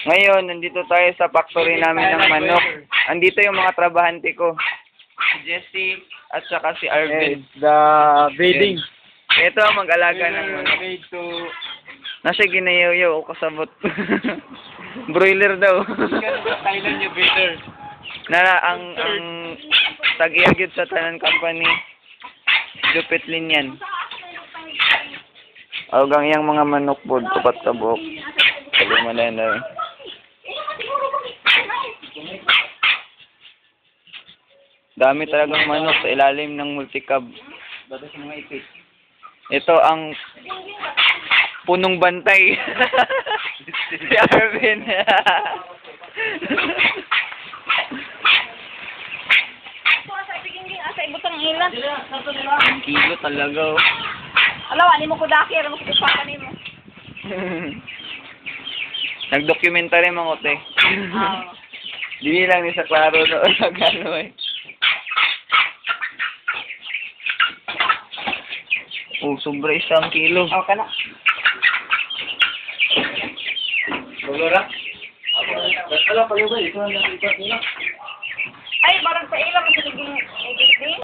Ngayon, nandito tayo sa factory namin ng manok. Andito yung mga trabahante ko. Si Jesse at saka si Arvin. The breeding. Ito ang mag-alaga ng manok. Made to... Nasa ginayaw-yaw o kasabot. Broiler daw. Thailand yung breeder. Nara, ang tag-iagid sa tanan company. Lupit linyan. Algang yang mga manok po, tupat ka buhok. Sabi mo na. Dami talagang manok sa ilalim ng multicab. Ito ang punong bantay. Si Arvin. Ang kilo talaga. Alawa, ni mo ko daki, alam mo ko pa ni mo. Nag-documentary mga ote. Dili lang ni sa klaro doon sa gano eh. Oh, sobra 1 kilo. Okay na. Dolora? Wala pa yun ba? Ito na lang. Ay, barang sa ilang,